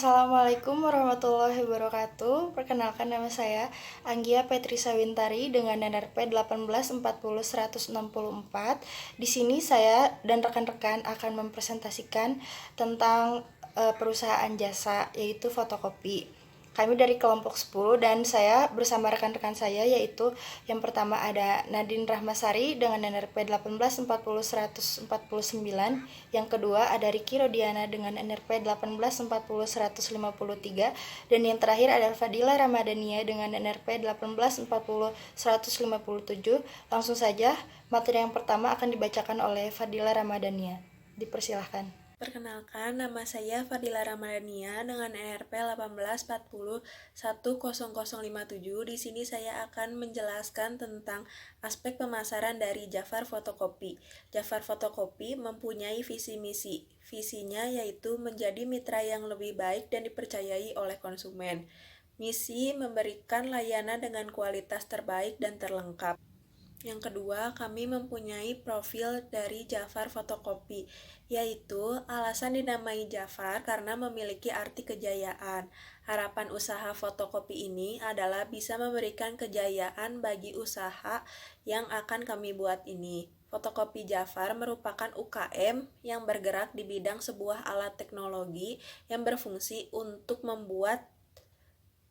Assalamualaikum warahmatullahi wabarakatuh. Perkenalkan, nama saya Anggia Petri Sawintari dengan NRP 1840164. Di sini saya dan rekan-rekan akan mempresentasikan tentang perusahaan jasa, yaitu fotokopi. Kami dari kelompok 10 dan saya bersama rekan-rekan saya, yaitu yang pertama ada Nadine Rahmasari dengan NRP 1840149, yang kedua ada Riki Rodiana dengan NRP 1840153, dan yang terakhir ada Fadila Ramadhania dengan NRP 1840157. Langsung saja, materi yang pertama akan dibacakan oleh Fadila Ramadhania. Dipersilahkan. Perkenalkan, nama saya Fadila Ramadhania dengan NRP 184010057. Di sini saya akan menjelaskan tentang aspek pemasaran dari Jafar Fotokopi. Jafar Fotokopi mempunyai visi misi. Visinya yaitu menjadi mitra yang lebih baik dan dipercayai oleh konsumen. Misi memberikan layanan dengan kualitas terbaik dan terlengkap. Yang kedua, kami mempunyai profil dari Jafar Fotokopi, yaitu alasan dinamai Jafar karena memiliki arti kejayaan. Harapan usaha fotokopi ini adalah bisa memberikan kejayaan bagi usaha yang akan kami buat ini. Fotokopi Jafar merupakan UKM yang bergerak di bidang sebuah alat teknologi yang berfungsi untuk membuat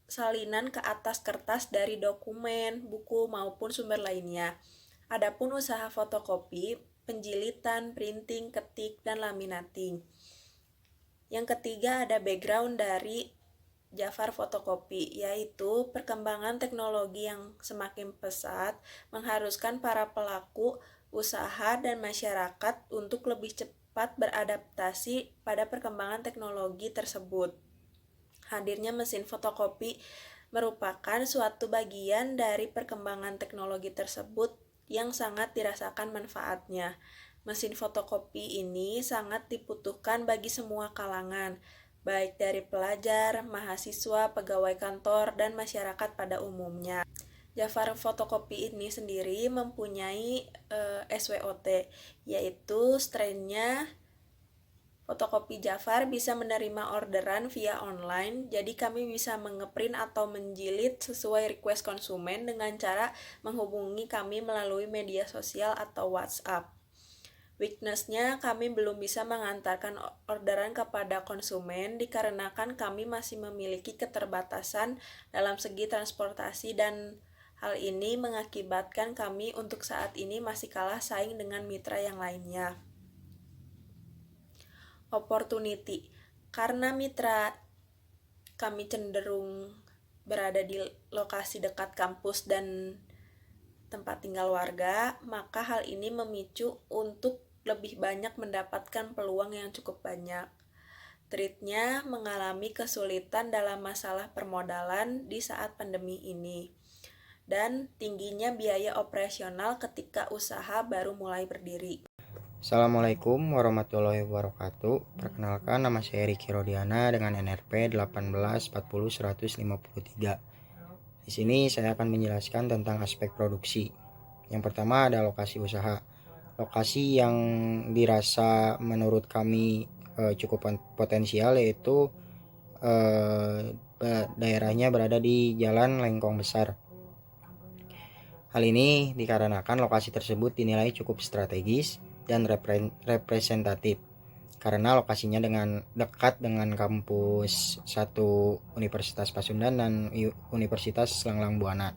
salinan ke atas kertas dari dokumen, buku, maupun sumber lainnya. Adapun usaha fotokopi, penjilitan, printing, ketik, dan laminating. Yang ketiga ada background dari Jafar Fotokopi, yaitu perkembangan teknologi yang semakin pesat mengharuskan para pelaku usaha dan masyarakat untuk lebih cepat beradaptasi pada perkembangan teknologi tersebut. Hadirnya mesin fotokopi merupakan suatu bagian dari perkembangan teknologi tersebut yang sangat dirasakan manfaatnya. Mesin fotokopi ini sangat dibutuhkan bagi semua kalangan, baik dari pelajar, mahasiswa, pegawai kantor, dan masyarakat pada umumnya. Jafar Fotokopi ini sendiri mempunyai SWOT, yaitu strainnya Fotokopi Jafar bisa menerima orderan via online, jadi kami bisa mengeprint atau menjilid sesuai request konsumen dengan cara menghubungi kami melalui media sosial atau WhatsApp. Weakness-nya, kami belum bisa mengantarkan orderan kepada konsumen dikarenakan kami masih memiliki keterbatasan dalam segi transportasi dan hal ini mengakibatkan kami untuk saat ini masih kalah saing dengan mitra yang lainnya. Opportunity, karena mitra kami cenderung berada di lokasi dekat kampus dan tempat tinggal warga, maka hal ini memicu untuk lebih banyak mendapatkan peluang yang cukup banyak. Trade-nya mengalami kesulitan dalam masalah permodalan di saat pandemi ini, dan tingginya biaya operasional ketika usaha baru mulai berdiri. Assalamualaikum warahmatullahi wabarakatuh. Perkenalkan, nama saya Riki Rodiana dengan NRP 1840153. Di sini saya akan menjelaskan tentang aspek produksi. Yang pertama ada lokasi usaha. Lokasi yang dirasa menurut kami cukup potensial yaitu daerahnya berada di Jalan Lengkong Besar. Hal ini dikarenakan lokasi tersebut dinilai cukup strategis dan representatif karena lokasinya dekat dengan kampus satu Universitas Pasundan dan Universitas Langlang Buana,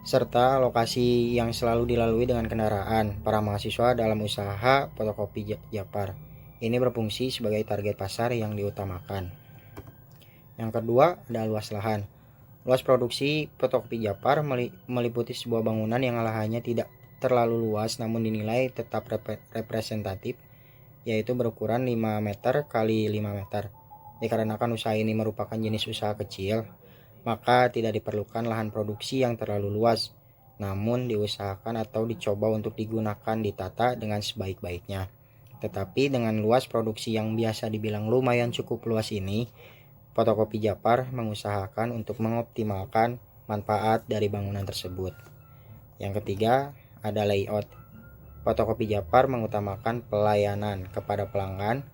serta lokasi yang selalu dilalui dengan kendaraan para mahasiswa dalam usaha fotokopi Jafar. Ini berfungsi sebagai target pasar yang diutamakan. Yang kedua ada luas lahan. Luas produksi fotokopi Jafar meliputi sebuah bangunan yang lahannya tidak terlalu luas namun dinilai tetap representatif, yaitu berukuran 5 meter kali 5 meter. Dikarenakan usaha ini merupakan jenis usaha kecil, maka tidak diperlukan lahan produksi yang terlalu luas, namun diusahakan atau dicoba untuk digunakan ditata dengan sebaik-baiknya. Tetapi dengan luas produksi yang biasa dibilang lumayan cukup luas ini, Fotokopi Jafar mengusahakan untuk mengoptimalkan manfaat dari bangunan tersebut. Yang ketiga ada layout. Fotokopi Jafar mengutamakan pelayanan kepada pelanggan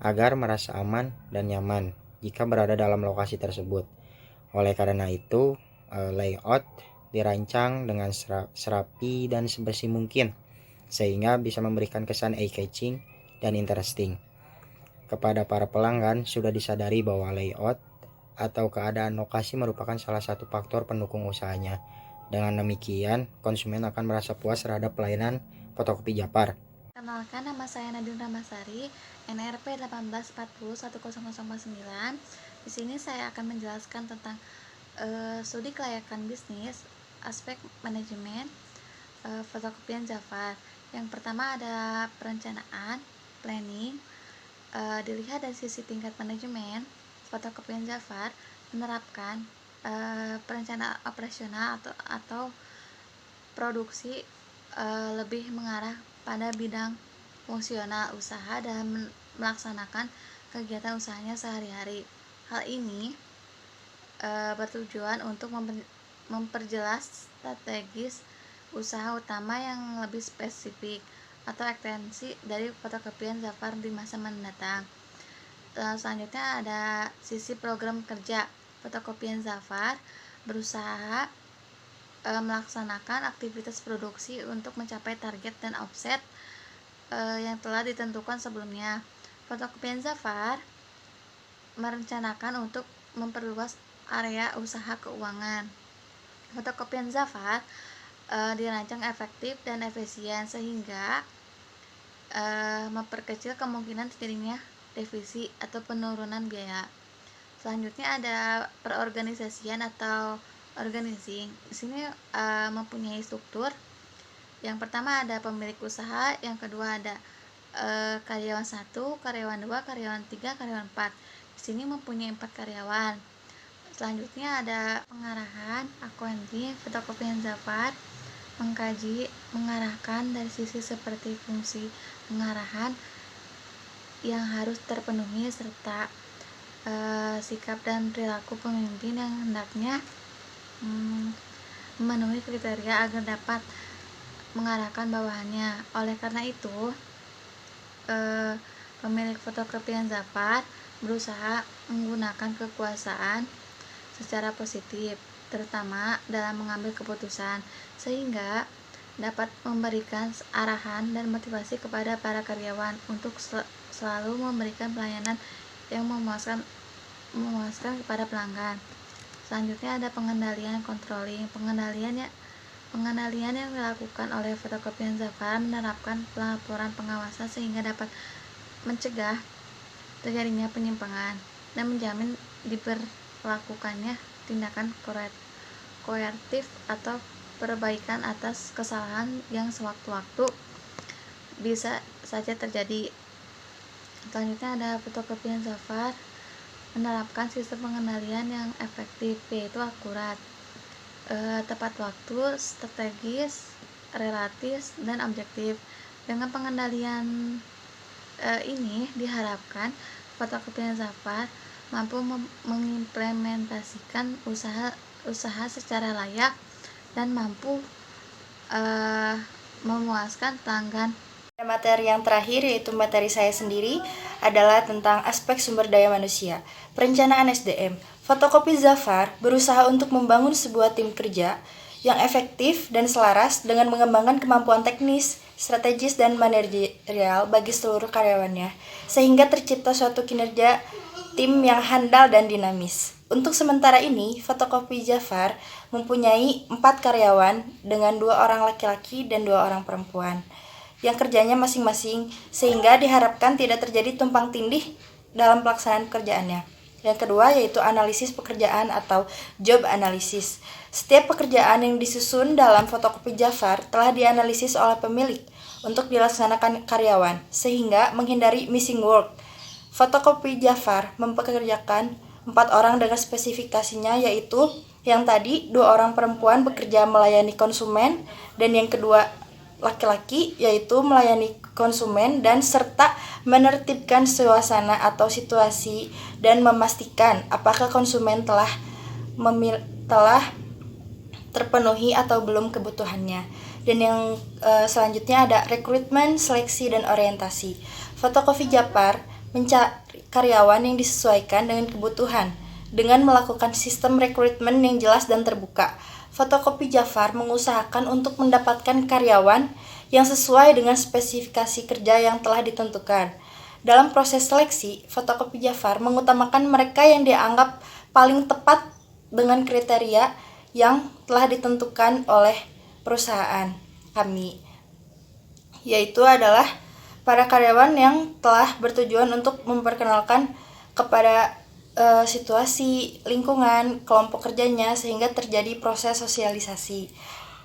agar merasa aman dan nyaman. jika berada dalam lokasi tersebut. Oleh karena itu, layout dirancang dengan serapi dan sebersih mungkin, sehingga bisa memberikan kesan eye-catching dan interesting. Kepada para pelanggan, sudah disadari bahwa layout atau keadaan lokasi merupakan salah satu faktor pendukung usahanya. Dengan demikian, konsumen akan merasa puas terhadap pelayanan fotokopi Jafar. Kenalkan, nama saya Nadine Ramasari, NRP 18401009. Di sini saya akan menjelaskan tentang studi kelayakan bisnis, aspek manajemen fotokopian Jafar. Yang pertama ada perencanaan, planning. Dilihat dari sisi tingkat manajemen, fotokopian Jafar menerapkan perencanaan operasional atau produksi lebih mengarah pada bidang fungsional usaha dan melaksanakan kegiatan usahanya sehari-hari. Hal ini bertujuan untuk memperjelas strategis usaha utama yang lebih spesifik atau ekstensi dari fotokopian Jafar di masa mendatang. Selanjutnya ada sisi program kerja. Fotokopian Jafar berusaha melaksanakan aktivitas produksi untuk mencapai target dan offset yang telah ditentukan sebelumnya. Fotokopian Jafar merencanakan untuk memperluas area usaha keuangan. Fotokopian Jafar dirancang efektif dan efisien sehingga memperkecil kemungkinan terjadinya defisi atau penurunan biaya. Selanjutnya ada perorganisasian atau organizing. Di sini mempunyai struktur. Yang pertama ada pemilik usaha, yang kedua ada karyawan 1, karyawan 2, karyawan 3, karyawan 4. Di sini mempunyai 4 karyawan. Selanjutnya ada pengarahan, accounting, fotokopian Jafar mengkaji, mengarahkan dari sisi seperti fungsi pengarahan yang harus terpenuhi serta sikap dan perilaku pemimpin yang hendaknya memenuhi kriteria agar dapat mengarahkan bawahannya. Oleh karena itu, pemilik fotokopian Jafar berusaha menggunakan kekuasaan secara positif, terutama dalam mengambil keputusan, sehingga dapat memberikan arahan dan motivasi kepada para karyawan untuk selalu memberikan pelayanan yang memuaskan kepada pelanggan. Selanjutnya ada pengendalian controlling. Pengendalian yang dilakukan oleh fotokopian Jafar menerapkan pelaporan pengawasan sehingga dapat mencegah terjadinya penyimpangan dan menjamin diberlakukannya tindakan korektif atau perbaikan atas kesalahan yang sewaktu-waktu bisa saja terjadi. Selanjutnya ada fotokopian Jafar menerapkan sistem pengendalian yang efektif, yaitu akurat, tepat waktu, strategis, relatif, dan objektif. Dengan pengendalian ini diharapkan fotokopian Jafar mampu mengimplementasikan usaha secara layak dan mampu memuaskan pelanggan. Materi yang terakhir, yaitu materi saya sendiri, adalah tentang aspek sumber daya manusia. Perencanaan SDM. Fotokopi Jafar berusaha untuk membangun sebuah tim kerja yang efektif dan selaras dengan mengembangkan kemampuan teknis, strategis, dan manajerial bagi seluruh karyawannya, sehingga tercipta suatu kinerja tim yang handal dan dinamis. Untuk sementara ini, fotokopi Jafar mempunyai 4 karyawan dengan 2 orang laki-laki dan 2 orang perempuan yang kerjanya masing-masing, sehingga diharapkan tidak terjadi tumpang tindih dalam pelaksanaan pekerjaannya. Yang kedua yaitu analisis pekerjaan atau job analysis. Setiap pekerjaan yang disusun dalam fotokopi Jafar telah dianalisis oleh pemilik untuk dilaksanakan karyawan, sehingga menghindari missing work. Fotokopi Jafar mempekerjakan 4 orang dengan spesifikasinya, yaitu yang tadi 2 orang perempuan bekerja melayani konsumen, dan yang kedua laki-laki yaitu melayani konsumen dan serta menertibkan suasana atau situasi dan memastikan apakah konsumen telah terpenuhi atau belum kebutuhannya. Dan yang selanjutnya ada rekrutmen, seleksi, dan orientasi. Fotokopi Jafar karyawan yang disesuaikan dengan kebutuhan dengan melakukan sistem rekrutmen yang jelas dan terbuka. Fotokopi Jafar mengusahakan untuk mendapatkan karyawan yang sesuai dengan spesifikasi kerja yang telah ditentukan. Dalam proses seleksi, Fotokopi Jafar mengutamakan mereka yang dianggap paling tepat dengan kriteria yang telah ditentukan oleh perusahaan kami, yaitu adalah para karyawan yang telah bertujuan untuk memperkenalkan kepada situasi lingkungan kelompok kerjanya sehingga terjadi proses sosialisasi.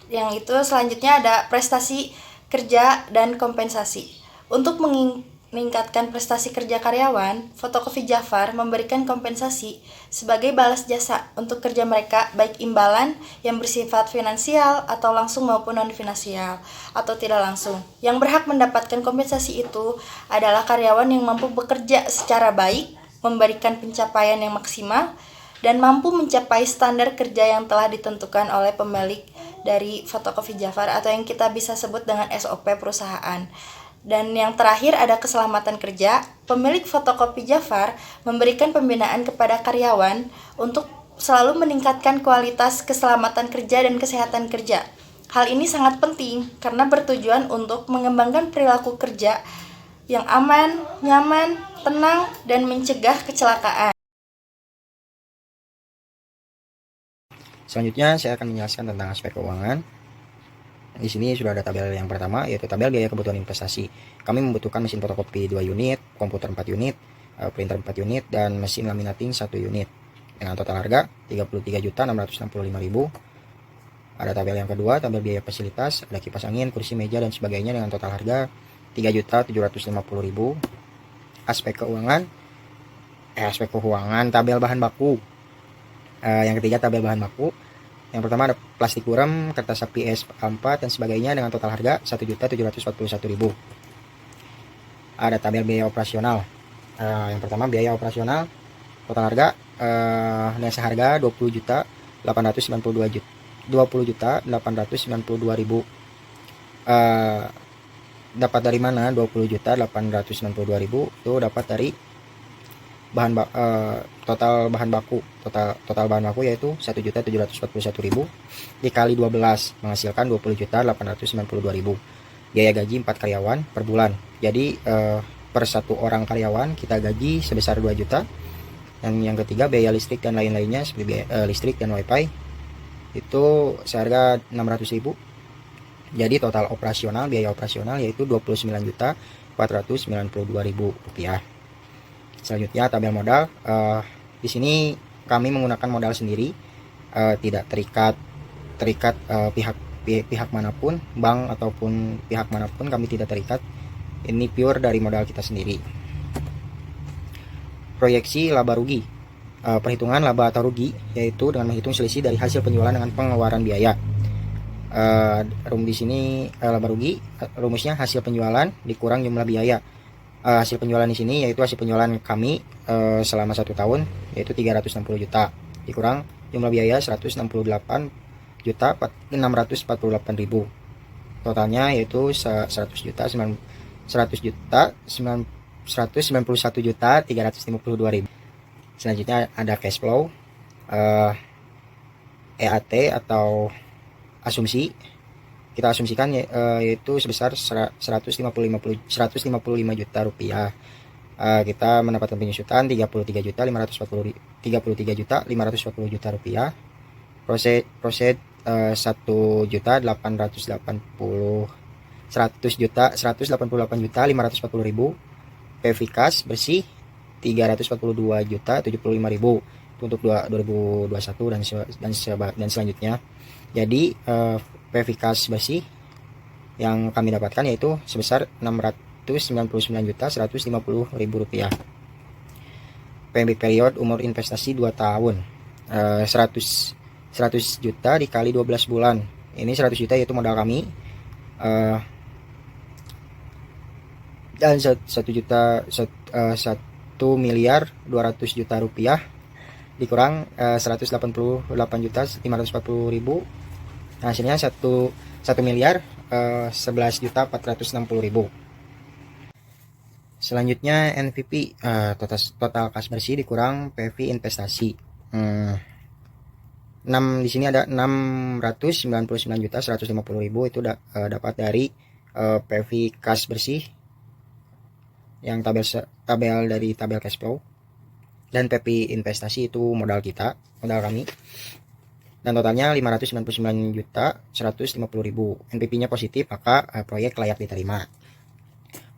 Yang itu selanjutnya ada prestasi kerja dan kompensasi. Untuk meningkatkan prestasi kerja karyawan, Fotokopi Jafar memberikan kompensasi sebagai balas jasa untuk kerja mereka, baik imbalan yang bersifat finansial atau langsung maupun non-finansial atau tidak langsung. Yang berhak mendapatkan kompensasi itu adalah karyawan yang mampu bekerja secara baik, memberikan pencapaian yang maksimal, dan mampu mencapai standar kerja yang telah ditentukan oleh pemilik dari Fotokopi Jafar atau yang kita bisa sebut dengan SOP perusahaan. Dan yang terakhir ada keselamatan kerja. Pemilik Fotokopi Jafar memberikan pembinaan kepada karyawan untuk selalu meningkatkan kualitas keselamatan kerja dan kesehatan kerja. Hal ini sangat penting karena bertujuan untuk mengembangkan perilaku kerja yang aman, nyaman, tenang, dan mencegah kecelakaan. Selanjutnya saya akan menjelaskan tentang aspek keuangan. Di sini sudah ada tabel yang pertama, yaitu tabel biaya kebutuhan investasi. Kami membutuhkan mesin fotokopi 2 unit, komputer 4 unit, printer 4 unit, dan mesin laminating 1 unit. Dengan total harga 33.665.000. Ada tabel yang kedua, tabel biaya fasilitas, ada kipas angin, kursi meja, dan sebagainya dengan total harga 3.750.000. Aspek keuangan, tabel bahan baku. Yang ketiga, tabel bahan baku. Yang pertama ada plastik buram, kertas APS 4 dan sebagainya dengan total harga 1.741.000. Ada tabel biaya operasional. Yang pertama biaya operasional, total harga dan seharga 20.892.000. Dapat dari mana 20.892.000? Itu dapat dari total bahan baku yaitu 1.741.000 dikali 12 menghasilkan 20.892.000. Biaya gaji 4 karyawan per bulan. Jadi per satu orang karyawan kita gaji sebesar 2 juta. Yang ketiga biaya listrik dan lain-lainnya seperti biaya listrik dan wifi itu seharga 600.000. Jadi total biaya operasional yaitu 29.492.000 rupiah. Selanjutnya tabel modal. Di sini kami menggunakan modal sendiri, tidak terikat pihak manapun, bank ataupun pihak manapun, kami tidak terikat. Ini pure dari modal kita sendiri. Proyeksi laba rugi. Perhitungan laba atau rugi yaitu dengan menghitung selisih dari hasil penjualan dengan pengeluaran biaya. Di sini laba rugi rumusnya hasil penjualan dikurang jumlah biaya. Hasil penjualan di sini yaitu hasil penjualan kami selama 1 tahun yaitu 360 juta dikurang jumlah biaya 168.648.000. Totalnya yaitu 191.352.000. Selanjutnya ada cash flow, EAT atau asumsi. Kita asumsikan yaitu sebesar 155 juta rupiah. Kita mendapatkan penyusutan 33.540 juta rupiah. Proset 1.888.540.000. PV kas bersih 342.075.000 untuk 2021 dan selanjutnya. Jadi PV kas bersih yang kami dapatkan yaitu sebesar 699.150.000 rupiah. PMB period umur investasi 2 tahun, 100 juta dikali 12 bulan. Ini 100 juta yaitu modal kami, dan 1 miliar 200 juta rupiah dikurang 188.540.000. Hasilnya 1 miliar 11.460.000. Selanjutnya NPV, total kas bersih dikurang PV investasi. 6 di sini ada 699.150.000 itu dapat dari PV kas bersih yang tabel dari tabel cash flow, dan PV investasi itu modal kami, dan totalnya 599.150.000. NPV-nya positif, maka proyek layak diterima.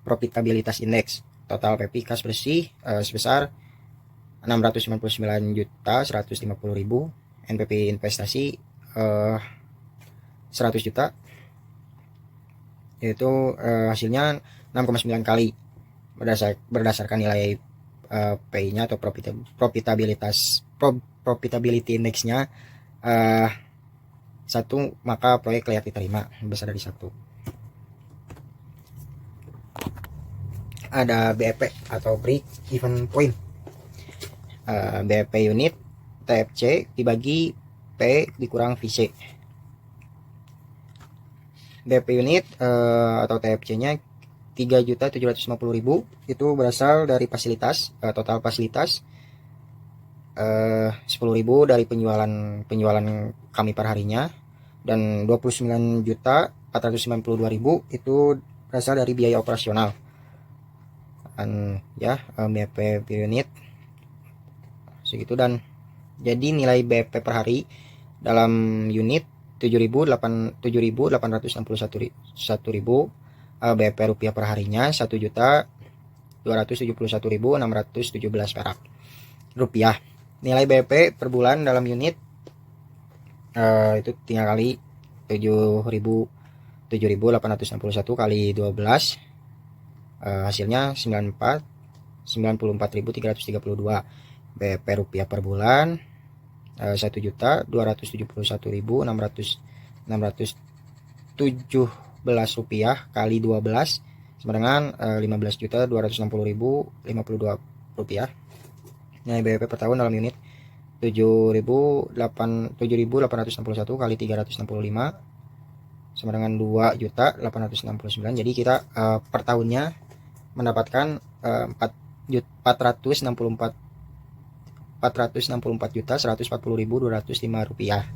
Profitabilitas indeks, total PV kas bersih sebesar 699.150.000. NPV investasi 100 juta, yaitu hasilnya 6,9 kali berdasarkan nilai PI-nya atau profitability index-nya 1, maka proyek layak diterima besar dari 1. Ada BEP atau break even point. BEP unit TFC dibagi P dikurang VC. BEP unit atau TFC-nya 3.750.000 itu berasal dari fasilitas, total fasilitas 10.000 dari penjualan kami per harinya, dan 29.492.000 itu berasal dari biaya operasional. Dan ya, BEP per unit segitu, dan jadi nilai BEP per hari dalam unit 7.861.000 BEP rupiah per harinya 1.271.617 perak rupiah. Nilai BEP per bulan dalam unit itu tinggal kali 7.861 kali 12, hasilnya 94.332 BEP rupiah per bulan, 1.271.617 rupiah kali 12 sama dengan 15.260.052 rupiah. Nilai BEP per tahun dalam unit 7.861 kali 365 sama dengan 2.869. Jadi kita per tahunnya mendapatkan 464.140.205 rupiah.